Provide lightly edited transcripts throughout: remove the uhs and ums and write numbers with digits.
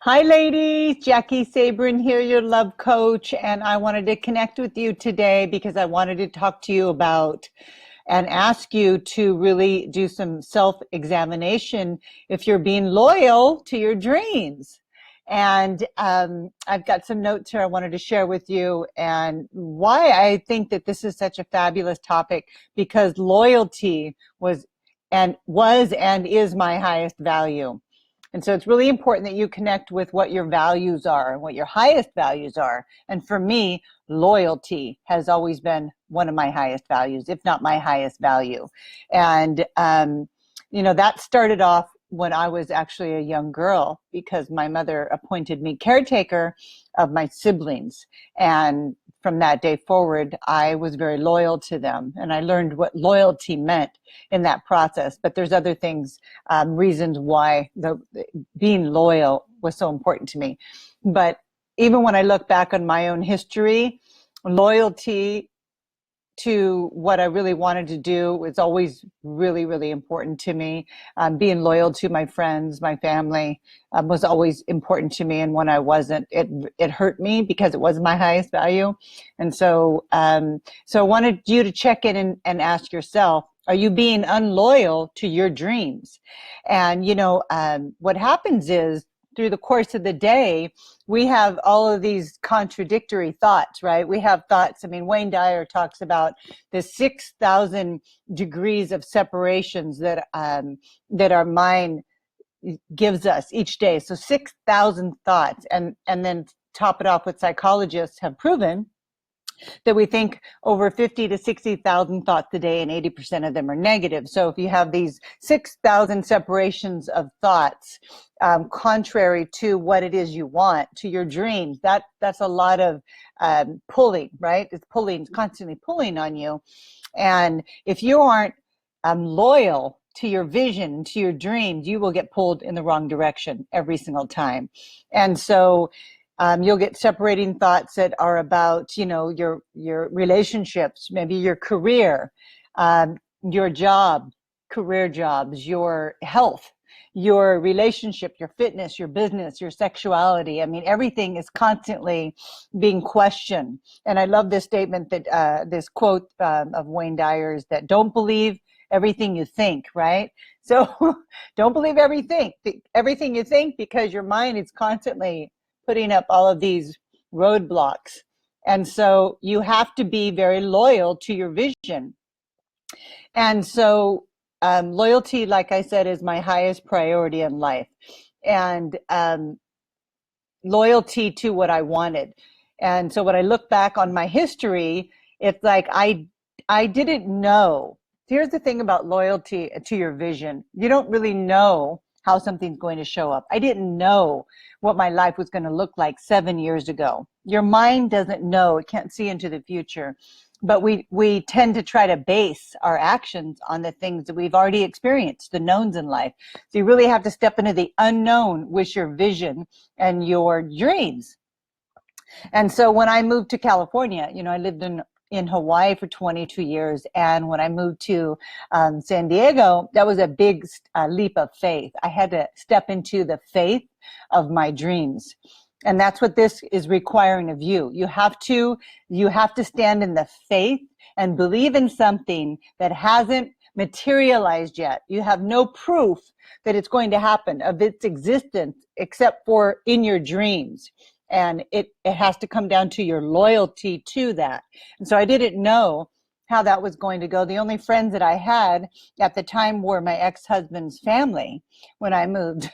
Hi, ladies. Jackie Sabrin here, your love coach. And I wanted to connect with you today because I wanted to talk to you about and ask you to really do some self-examination if you're being loyal to your dreams. And I've got some notes here I wanted to share with you and why I think that this is such a fabulous topic because loyalty was and is my highest value. And so it's really important that you connect with what your values are and what your highest values are. And for me, loyalty has always been one of my highest values, if not my highest value. And, that started off when I was actually a young girl because my mother appointed me caretaker of my siblings. And from that day forward, I was very loyal to them. And I learned what loyalty meant in that process. But there's other things, reasons why being loyal was so important to me. But even when I look back on my own history, loyalty to what I really wanted to do was always really, really important to me. Being loyal to my friends, my family, was always important to me. And when I wasn't, it hurt me because it was my highest value. And so I wanted you to check in and ask yourself, are you being unloyal to your dreams? And, what happens is through the course of the day, we have all of these contradictory thoughts, right? We have thoughts. I mean, Wayne Dyer talks about the 6,000 degrees of separations that our mind gives us each day. So 6,000 thoughts, and then top it off with psychologists have proven that we think over 50 to 60,000 thoughts a day, and 80% of them are negative. So if you have these 6,000 separations of thoughts, contrary to what it is you want, to your dreams, that's a lot of pulling, right? It's constantly pulling on you. And if you aren't loyal to your vision, to your dreams, you will get pulled in the wrong direction every single time. And so you'll get separating thoughts that are about, your relationships, maybe your career, your job, career jobs, your health, your relationship, your fitness, your business, your sexuality. I mean, everything is constantly being questioned. And I love this statement this quote of Wayne Dyer's that don't believe everything you think, right? So don't believe everything you think because your mind is constantly putting up all of these roadblocks. And so you have to be very loyal to your vision. And so loyalty, like I said, is my highest priority in life. And loyalty to what I wanted. And so when I look back on my history, it's like I didn't know. Here's the thing about loyalty to your vision. You don't really know how something's going to show up. I didn't know what my life was going to look like 7 years ago. Your mind doesn't know. It can't see into the future. But we tend to try to base our actions on the things that we've already experienced, the knowns in life. So you really have to step into the unknown with your vision and your dreams. And so when I moved to California, I lived in Hawaii for 22 years. And when I moved to San Diego, that was a big leap of faith. I had to step into the faith of my dreams. And that's what this is requiring of you. You have to stand in the faith and believe in something that hasn't materialized yet. You have no proof that it's going to happen of its existence except for in your dreams. And it has to come down to your loyalty to that. And so I didn't know how that was going to go. The only friends that I had at the time were my ex-husband's family when I moved.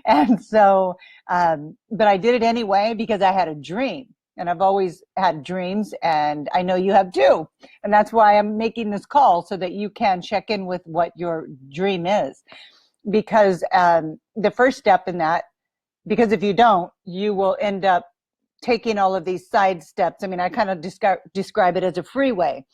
And so, but I did it anyway because I had a dream. And I've always had dreams, and I know you have too. And that's why I'm making this call so that you can check in with what your dream is. Because the first step in that, because if you don't, you will end up taking all of these side steps. I mean, I kind of describe it as a freeway.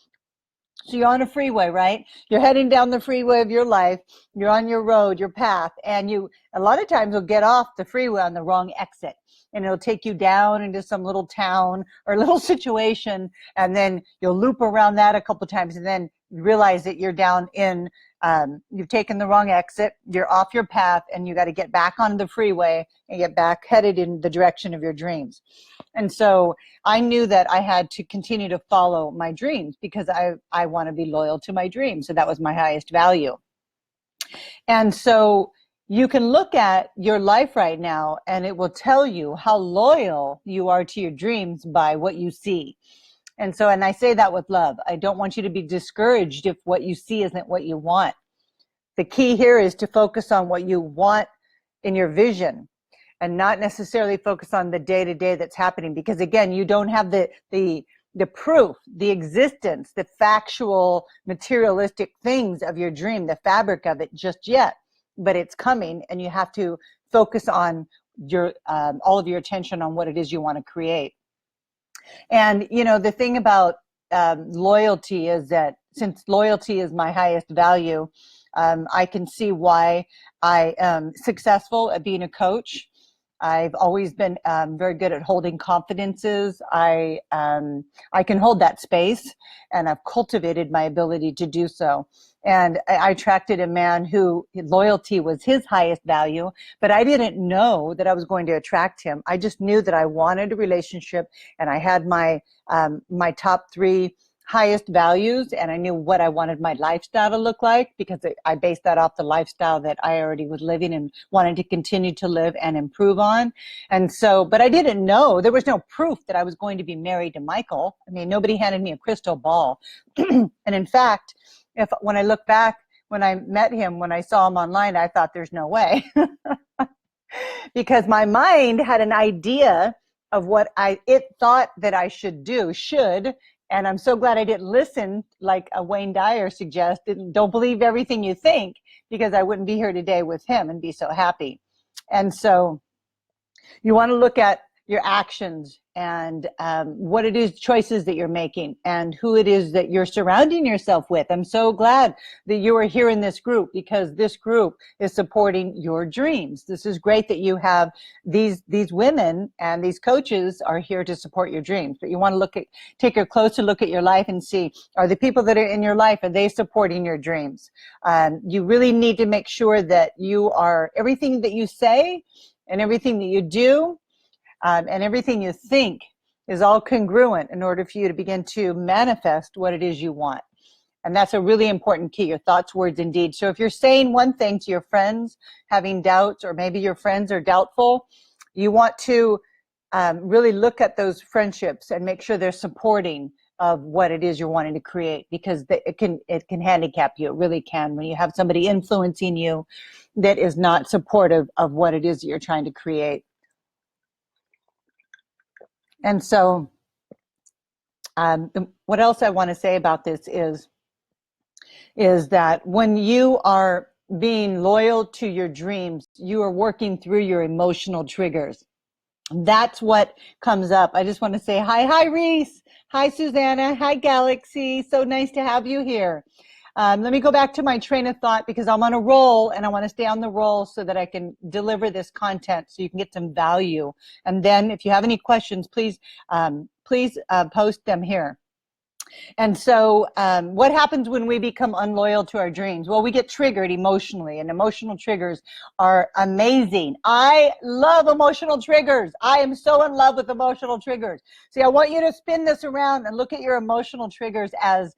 So you're on a freeway, right? You're heading down the freeway of your life. You're on your road, your path, and a lot of times will get off the freeway on the wrong exit. And it'll take you down into some little town or little situation, and then you'll loop around that a couple times, and then realize that you're down in, you've taken the wrong exit, you're off your path, and you got to get back on the freeway and get back headed in the direction of your dreams. And so I knew that I had to continue to follow my dreams because I want to be loyal to my dreams. So that was my highest value. And so you can look at your life right now and it will tell you how loyal you are to your dreams by what you see. And so, and I say that with love. I don't want you to be discouraged if what you see isn't what you want. The key here is to focus on what you want in your vision and not necessarily focus on the day-to-day that's happening, because again, you don't have the proof, the existence, the factual, materialistic things of your dream, the fabric of it just yet, but it's coming, and you have to focus on your all of your attention on what it is you want to create. And you know, the thing about loyalty is that since loyalty is my highest value, I can see why I am successful at being a coach. I've always been very good at holding confidences. I can hold that space, and I've cultivated my ability to do so. And I attracted a man who loyalty was his highest value, but I didn't know that I was going to attract him. I just knew that I wanted a relationship, and I had my my top 3 highest values, and I knew what I wanted my lifestyle to look like, because I based that off the lifestyle that I already was living and wanted to continue to live and improve on. And so, but I didn't know, there was no proof that I was going to be married to Michael. I mean, nobody handed me a crystal ball. And in fact, when I look back, when I met him, when I saw him online, I thought there's no way. Because my mind had an idea of what it thought that I should do, and I'm so glad I didn't listen, like a Wayne Dyer suggested, don't believe everything you think, because I wouldn't be here today with him and be so happy. And so you want to look at your actions and what it is, choices that you're making, and who it is that you're surrounding yourself with. I'm so glad that you are here in this group, because this group is supporting your dreams. This is great that you have these women, and these coaches are here to support your dreams. But you want to take a closer look at your life and see, are the people that are in your life, are they supporting your dreams? You really need to make sure that you are, everything that you say and everything that you do, and everything you think is all congruent in order for you to begin to manifest what it is you want. And that's a really important key, your thoughts, words, and deeds. So if you're saying one thing to your friends, having doubts, or maybe your friends are doubtful, you want to really look at those friendships and make sure they're supporting of what it is you're wanting to create, because it can handicap you. It really can, when you have somebody influencing you that is not supportive of what it is that you're trying to create. And so what else I want to say about this is that when you are being loyal to your dreams, you are working through your emotional triggers. That's what comes up. I just want to say hi, Reese. Hi, Susanna. Hi, Galaxy. So nice to have you here. Let me go back to my train of thought, because I'm on a roll and I want to stay on the roll so that I can deliver this content so you can get some value. And then if you have any questions, please post them here. And so what happens when we become unloyal to our dreams? Well, we get triggered emotionally, and emotional triggers are amazing. I love emotional triggers. I am so in love with emotional triggers. See, I want you to spin this around and look at your emotional triggers as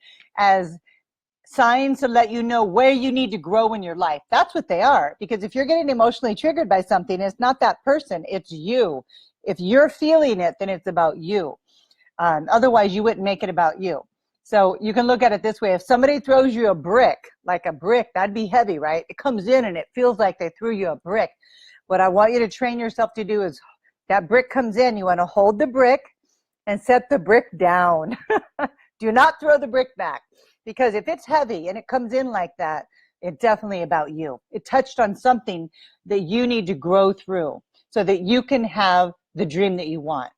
signs to let you know where you need to grow in your life. That's what they are. Because if you're getting emotionally triggered by something, it's not that person, it's you. If you're feeling it, then it's about you. Otherwise, you wouldn't make it about you. So you can look at it this way. If somebody throws you a brick, like a brick, that'd be heavy, right? It comes in and it feels like they threw you a brick. What I want you to train yourself to do is, that brick comes in, you want to hold the brick and set the brick down. Do not throw the brick back. Because if it's heavy and it comes in like that, it's definitely about you. It touched on something that you need to grow through so that you can have the dream that you want.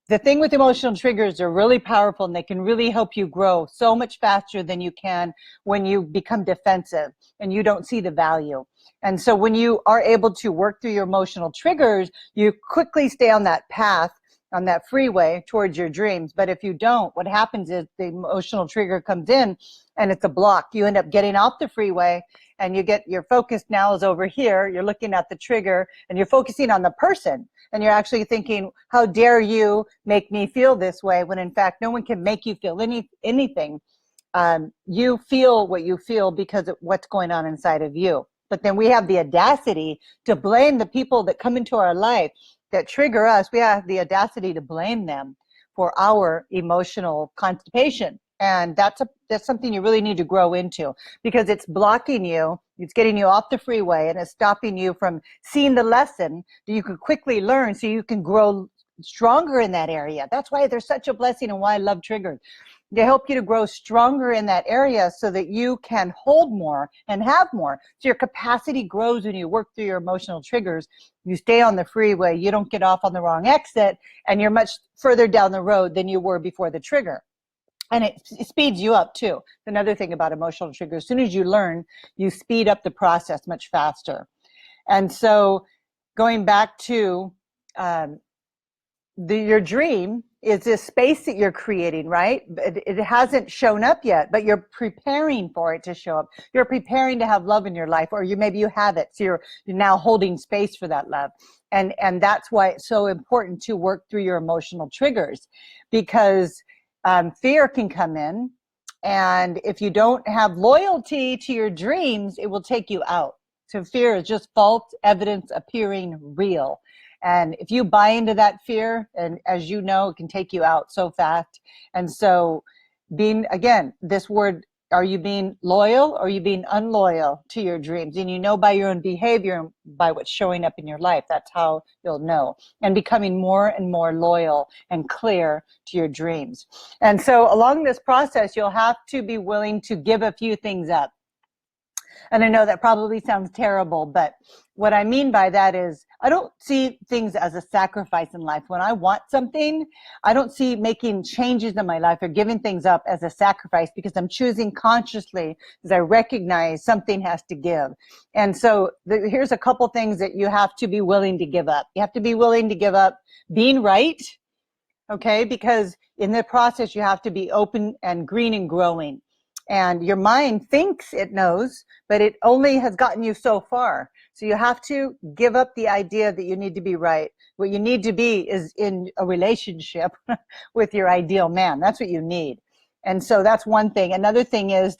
The thing with emotional triggers, are really powerful, and they can really help you grow so much faster than you can when you become defensive and you don't see the value. And so when you are able to work through your emotional triggers, you quickly stay on that path on that freeway towards your dreams. But if you don't, what happens is the emotional trigger comes in and it's a block. You end up getting off the freeway and you get your focus now is over here. You're looking at the trigger and you're focusing on the person. And you're actually thinking, how dare you make me feel this way, when in fact, no one can make you feel anything. You feel what you feel because of what's going on inside of you. But then we have the audacity to blame the people that come into our life that trigger us. We have the audacity to blame them for our emotional constipation. And that's something you really need to grow into, because it's blocking you. It's getting you off the freeway and it's stopping you from seeing the lesson that you can quickly learn so you can grow stronger in that area. That's why they're such a blessing and why I love triggers. They help you to grow stronger in that area so that you can hold more and have more. So your capacity grows when you work through your emotional triggers. You stay on the freeway, you don't get off on the wrong exit, and you're much further down the road than you were before the trigger. And it speeds you up too. Another thing about emotional triggers, as soon as you learn, you speed up the process much faster. And so going back to your dream is this space that you're creating, right? It hasn't shown up yet, but you're preparing for it to show up. You're preparing to have love in your life, or maybe you have it. So you're now holding space for that love. And that's why it's so important to work through your emotional triggers, because fear can come in. And if you don't have loyalty to your dreams, it will take you out. So fear is just false evidence appearing real. And if you buy into that fear, and as you know, it can take you out so fast. And so again, this word, are you being loyal or are you being unloyal to your dreams? And you know by your own behavior and by what's showing up in your life, that's how you'll know. And becoming more and more loyal and clear to your dreams. And so along this process, you'll have to be willing to give a few things up. And I know that probably sounds terrible, but what I mean by that is I don't see things as a sacrifice in life. When I want something, I don't see making changes in my life or giving things up as a sacrifice, because I'm choosing consciously as I recognize something has to give. And so here's a couple things that you have to be willing to give up. You have to be willing to give up being right, okay? Because in the process, you have to be open and green and growing. And your mind thinks it knows, but it only has gotten you so far. So you have to give up the idea that you need to be right. What you need to be is in a relationship with your ideal man. That's what you need. And so that's one thing. Another thing is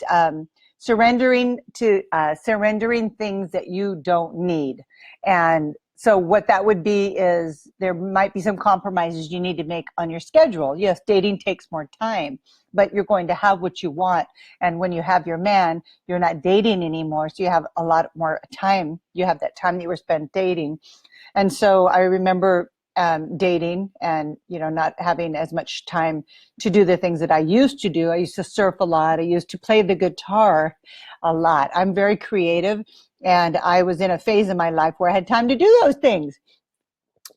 surrendering things that you don't need. And so what that would be is there might be some compromises you need to make on your schedule. Yes, dating takes more time, but you're going to have what you want. And when you have your man, you're not dating anymore. So you have a lot more time. You have that time that you were spent dating. And so I remember dating and, not having as much time to do the things that I used to do. I used to surf a lot. I used to play the guitar a lot. I'm very creative. And I was in a phase in my life where I had time to do those things.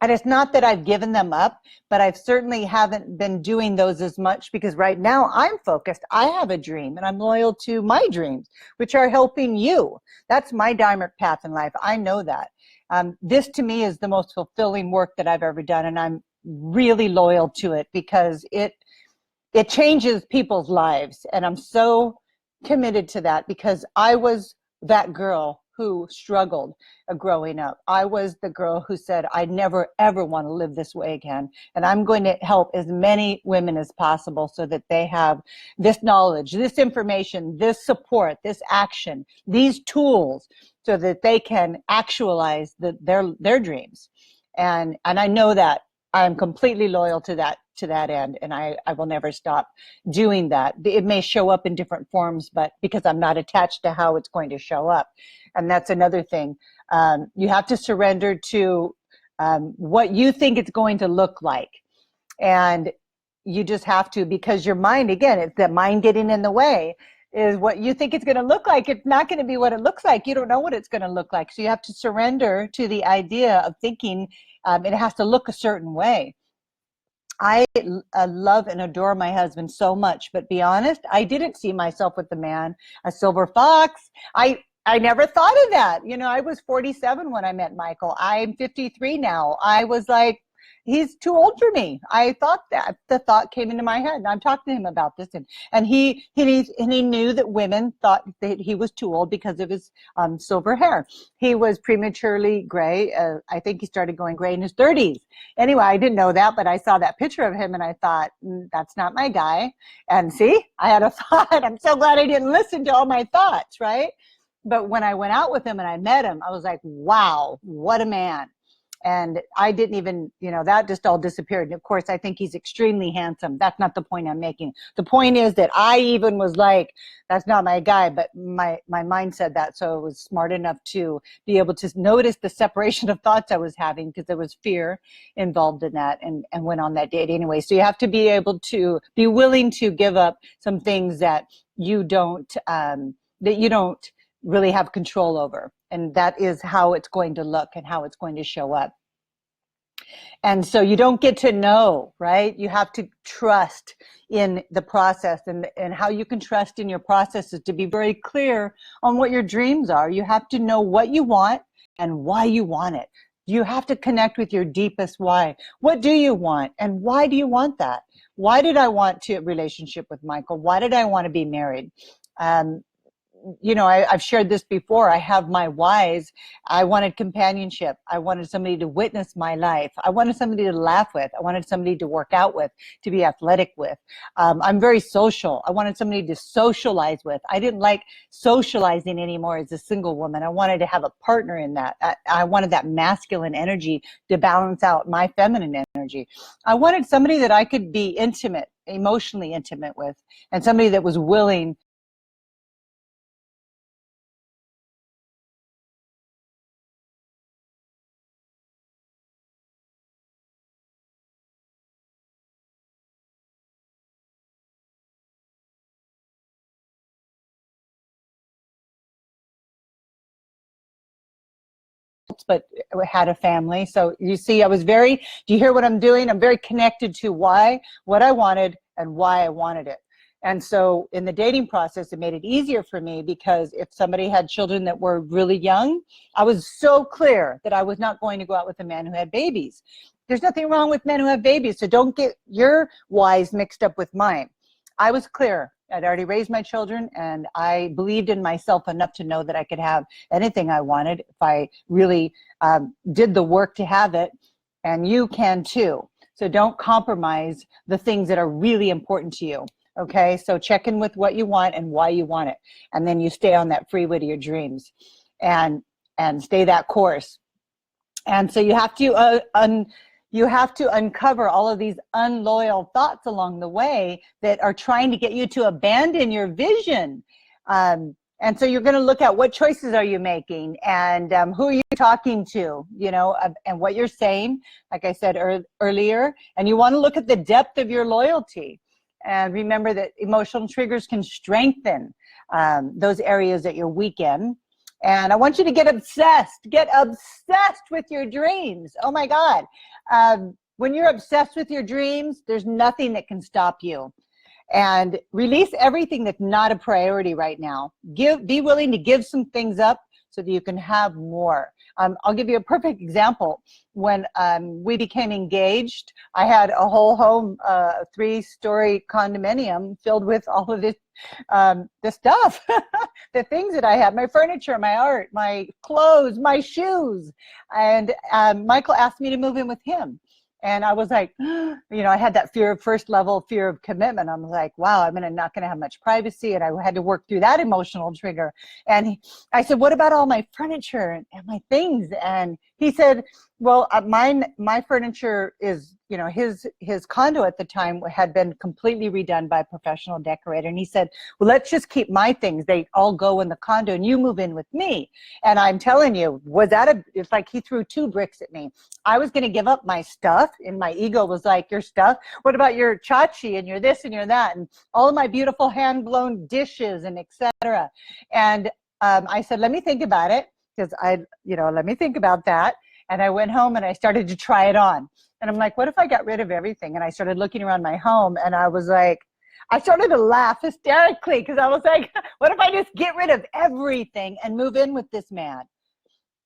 And it's not that I've given them up, but I've certainly haven't been doing those as much, because right now I'm focused. I have a dream and I'm loyal to my dreams, which are helping you. That's my dynamic path in life. I know that. This to me is the most fulfilling work that I've ever done. And I'm really loyal to it because it changes people's lives. And I'm so committed to that, because I was that girl who struggled growing up. I was the girl who said, I never, ever want to live this way again. And I'm going to help as many women as possible so that they have this knowledge, this information, this support, this action, these tools, so that they can actualize their dreams. And I know that I'm completely loyal to that end, and I will never stop doing that. It may show up in different forms, but because I'm not attached to how it's going to show up. And that's another thing. You have to surrender to what you think it's going to look like. And you just have to, because your mind, again, it's the mind getting in the way, is what you think it's going to look like. It's not going to be what it looks like. You don't know what it's going to look like. So you have to surrender to the idea of thinking it has to look a certain way. I love and adore my husband so much, but be honest, I didn't see myself with the man, a silver fox. I never thought of that. I was 47 when I met Michael. I'm 53 now. I was like, he's too old for me. I thought that. The thought came into my head, and I'm talking to him about this, and he knew that women thought that he was too old because of his silver hair. He was prematurely gray. I think he started going gray in his 30s. Anyway, I didn't know that, but I saw that picture of him, and I thought, that's not my guy. And see, I had a thought. I'm so glad I didn't listen to all my thoughts, right? But when I went out with him and I met him, I was like, wow, what a man. And I didn't even, that just all disappeared. And of course, I think he's extremely handsome. That's not the point I'm making. The point is that I even was like, that's not my guy, but my mind said that. So I was smart enough to be able to notice the separation of thoughts I was having, because there was fear involved in that, and went on that date anyway. So you have to be able to be willing to give up some things that you don't really have control over. And that is how it's going to look and how it's going to show up. And so you don't get to know, right? You have to trust in the process, and how you can trust in your process is to be very clear on what your dreams are. You have to know what you want and why you want it. You have to connect with your deepest why. What do you want, and why do you want that? Why did I want a relationship with Michael? Why did I want to be married? I've shared this before. I have my whys. I wanted companionship. I wanted somebody to witness my life. I wanted somebody to laugh with. I wanted somebody to work out with, to be athletic with. I'm very social. I wanted somebody to socialize with. I didn't like socializing anymore as a single woman. I wanted to have a partner in that. I wanted that masculine energy to balance out my feminine energy. I wanted somebody that I could be intimate, emotionally intimate with, and somebody that was willing but had a family. So you see, do you hear what I'm doing? I'm very connected to what I wanted and why I wanted it. And so in the dating process, it made it easier for me, because if somebody had children that were really young, I was so clear that I was not going to go out with a man who had babies. There's nothing wrong with men who have babies, so don't get your whys mixed up with mine. I was clear. I'd already raised my children, and I believed in myself enough to know that I could have anything I wanted if I really did the work to have it, and you can too. So don't compromise the things that are really important to you. Okay, so check in with what you want and why you want it, and then you stay on that freeway to your dreams, and stay that course. And so you have to uncover all of these unloyal thoughts along the way that are trying to get you to abandon your vision. And so you're going to look at what choices are you making, and who are you talking to, and what you're saying, like I said earlier. And you want to look at the depth of your loyalty. And remember that emotional triggers can strengthen those areas that you're weak in. And I want you to get obsessed with your dreams. Oh my God. When you're obsessed with your dreams, there's nothing that can stop you. And release everything that's not a priority right now. Be willing to give some things up so that you can have more. I'll give you a perfect example. When we became engaged, I had a whole home, 3-story condominium filled with all of this, the stuff, the things that I had, my furniture, my art, my clothes, my shoes. And Michael asked me to move in with him. And I was like, I had that first level fear of commitment. I'm like, wow, I'm not going to have much privacy. And I had to work through that emotional trigger. And I said, what about all my furniture and my things? And he said, well, my furniture is, his condo at the time had been completely redone by a professional decorator. And he said, well, let's just keep my things. They all go in the condo and you move in with me. And I'm telling you, it's like he threw 2 bricks at me. I was going to give up my stuff, and my ego was like, your stuff? What about your chachi and your this and your that? And all of my beautiful hand-blown dishes and etc. And I said, let me think about it, because let me think about that. And I went home and I started to try it on. And I'm like, what if I got rid of everything? And I started looking around my home, and I was like, I started to laugh hysterically, because I was like, what if I just get rid of everything and move in with this man?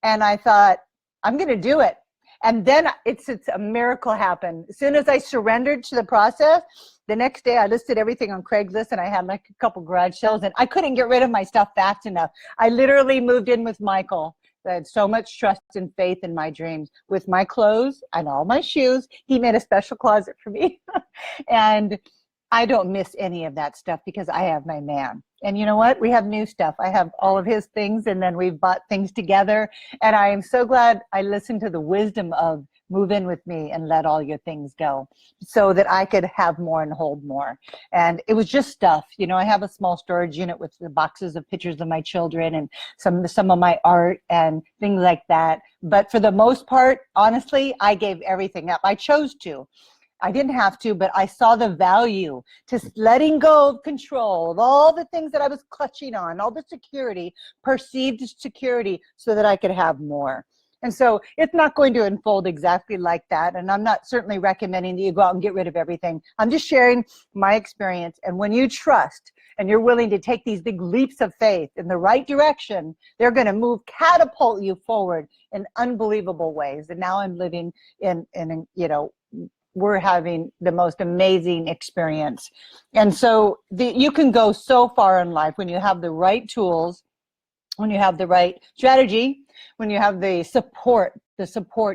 And I thought, I'm going to do it. And then it's a miracle happened. As soon as I surrendered to the process, the next day I listed everything on Craigslist, and I had like a couple garage sales, and I couldn't get rid of my stuff fast enough. I literally moved in with Michael. I had so much trust and faith in my dreams with my clothes and all my shoes. He made a special closet for me. And I don't miss any of that stuff because I have my man. And you know what? We have new stuff. I have all of his things, and then we've bought things together. And I am so glad I listened to the wisdom of move in with me and let all your things go so that I could have more and hold more. And it was just stuff. You know, I have a small storage unit with the boxes of pictures of my children and some of my art and things like that. But for the most part, honestly, I gave everything up. I chose to. I didn't have to, but I saw the value to letting go of control of all the things that I was clutching on, all the security, perceived security, so that I could have more. And so it's not going to unfold exactly like that. And I'm not certainly recommending that you go out and get rid of everything. I'm just sharing my experience. And when you trust and you're willing to take these big leaps of faith in the right direction, they're going to catapult you forward in unbelievable ways. And now I'm living in you know, we're having the most amazing experience. And so you can go so far in life when you have the right tools, when you have the right strategy, when you have the support.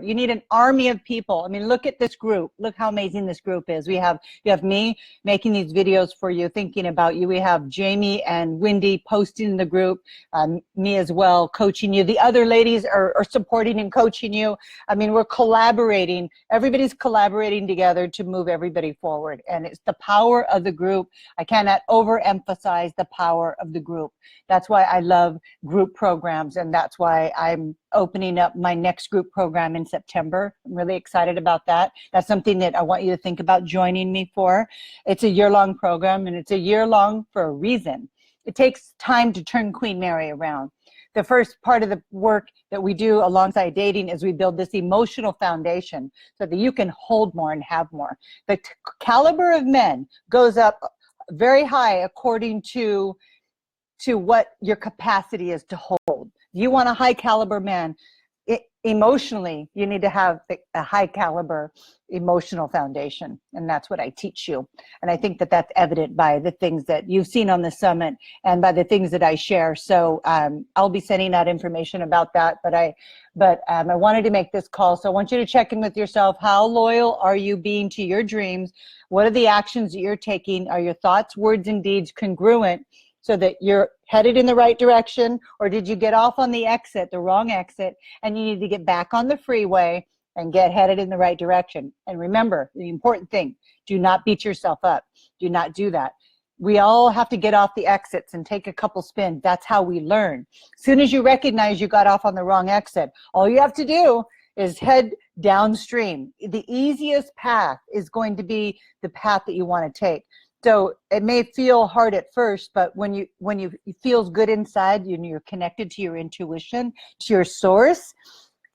You need an army of people. I mean, look at this group. Look how amazing this group is. You have me making these videos for you, thinking about you. We have Jamie and Wendy posting in the group, me as well, coaching you. The other ladies are supporting and coaching you. I mean, we're collaborating. Everybody's collaborating together to move everybody forward. And it's the power of the group. I cannot overemphasize the power of the group. That's why I love group programs, and that's why I'm opening up my next group program in September. I'm really excited about that. That's something that I want you to think about joining me for. It's a year-long program, and it's a year-long for a reason. It takes time to turn Queen Mary around. The first part of the work that we do alongside dating is we build this emotional foundation so that you can hold more and have more. The caliber of men goes up very high according to what your capacity is to hold. You want a high caliber man. Emotionally, you need to have a high caliber emotional foundation. And that's what I teach you. And I think that that's evident by the things that you've seen on the summit and by the things that I share. So I'll be sending out information about that. But I wanted to make this call. So I want you to check in with yourself. How loyal are you being to your dreams? What are the actions that you're taking? Are your thoughts, words, and deeds congruent so that you're headed in the right direction? Or did you get off on the exit, the wrong exit, and you need to get back on the freeway and get headed in the right direction? And remember, the important thing, do not beat yourself up. Do not do that. We all have to get off the exits and take a couple spins. That's how we learn. As soon as you recognize you got off on the wrong exit, all you have to do is head downstream. The easiest path is going to be the path that you want to take. So it may feel hard at first, but when it feels good inside, you're connected to your intuition, to your source,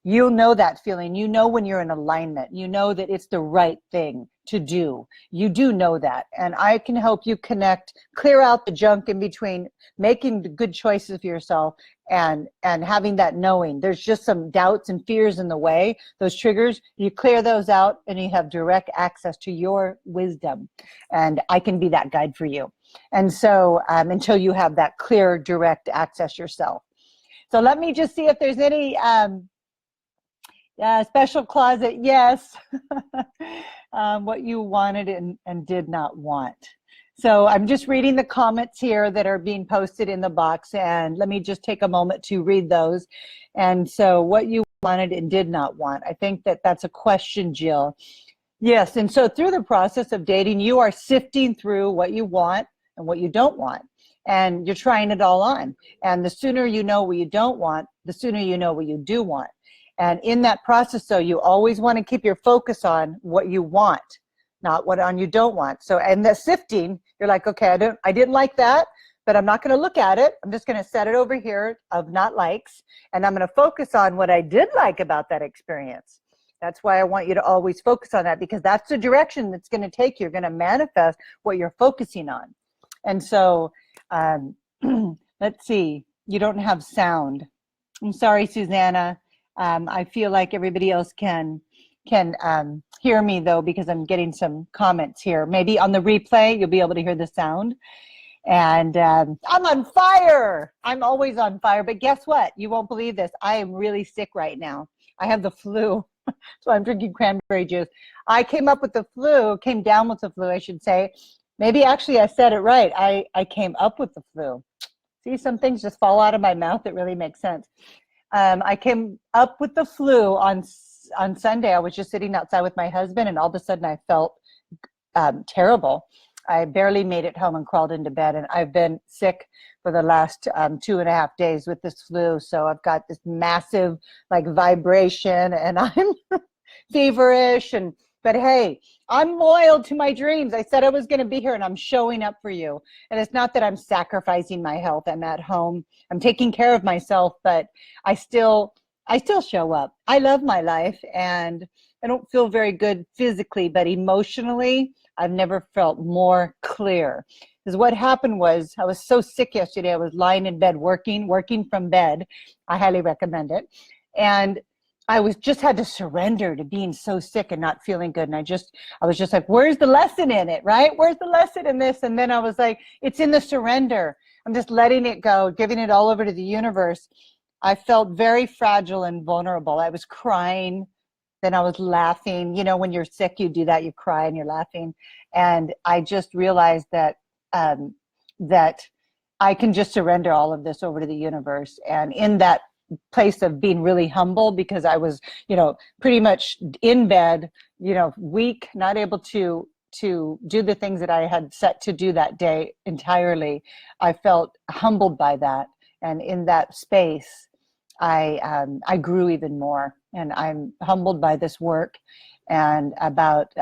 you'll know that feeling. You know when you're in alignment. You know that it's the right thing to do. You do know that. And I can help you connect, clear out the junk in between, making the good choices for yourself and having that knowing. There's just some doubts and fears in the way, those triggers. You clear those out and you have direct access to your wisdom. And I can be that guide for you. And so until you have that clear, direct access yourself. So let me just see if there's any special closet. Yes. What you wanted and did not want. So I'm just reading the comments here that are being posted in the box, and let me just take a moment to read those. And so what you wanted and did not want. I think that that's a question, Jill. Yes, and so through the process of dating, you are sifting through what you want and what you don't want. And you're trying it all on. And the sooner you know what you don't want, the sooner you know what you do want. And in that process, though, you always want to keep your focus on what you want, not what on you don't want. So, and the sifting, you're like, okay, I didn't like that, but I'm not going to look at it. I'm just going to set it over here of not likes, and I'm going to focus on what I did like about that experience. That's why I want you to always focus on that, because that's the direction that's going to take you. You're going to manifest what you're focusing on. And so, let's see. You don't have sound. I'm sorry, Susanna. I feel like everybody else can hear me though, because I'm getting some comments here. Maybe on the replay, you'll be able to hear the sound. And I'm on fire. I'm always on fire. But guess what? You won't believe this. I am really sick right now. I have the flu. So I'm drinking cranberry juice. I came up with the flu, came down with the flu, I should say. Maybe actually I said it right. I came up with the flu. See, some things just fall out of my mouth. It really makes sense. I came up with the flu on Sunday. I was just sitting outside with my husband, and all of a sudden I felt terrible. I barely made it home and crawled into bed, and I've been sick for the last 2.5 days with this flu. So I've got this massive like vibration, and I'm feverish. But hey, I'm loyal to my dreams. I said I was going to be here, and I'm showing up for you. And it's not that I'm sacrificing my health. I'm at home. I'm taking care of myself, but I still show up. I love my life, and I don't feel very good physically, but emotionally, I've never felt more clear. Because what happened was I was so sick yesterday. I was lying in bed working from bed. I highly recommend it. And I just had to surrender to being so sick and not feeling good. And I was just like, where's the lesson in it, right? Where's the lesson in this? And then I was like, it's in the surrender. I'm just letting it go, giving it all over to the universe. I felt very fragile and vulnerable. I was crying. Then I was laughing. You know, when you're sick, you do that. You cry and you're laughing. And I just realized that that I can just surrender all of this over to the universe. And in that place of being really humble, because I was, pretty much in bed, weak, not able to do the things that I had set to do that day entirely, I felt humbled by that. And in that space, I grew even more, and I'm humbled by this work and about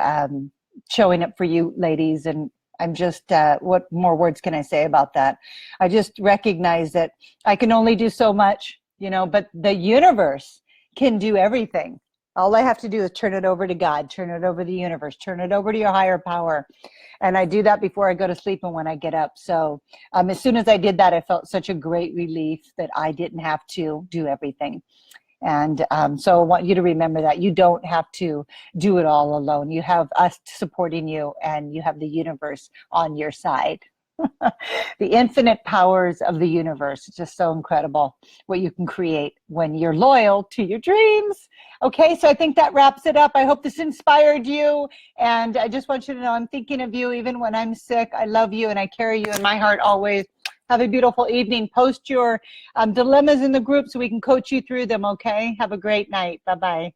showing up for you ladies. And I'm just, what more words can I say about that? I just recognize that I can only do so much, but the universe can do everything. All I have to do is turn it over to God, turn it over to the universe, turn it over to your higher power. And I do that before I go to sleep and when I get up. So as soon as I did that, I felt such a great relief that I didn't have to do everything. And so I want you to remember that you don't have to do it all alone. You have us supporting you, and you have the universe on your side. The infinite powers of the universe. It's just so incredible what you can create when you're loyal to your dreams. Okay, so I think that wraps it up. I hope this inspired you. And I just want you to know I'm thinking of you even when I'm sick. I love you, and I carry you in my heart always. Have a beautiful evening. Post your dilemmas in the group so we can coach you through them, okay? Have a great night. Bye-bye.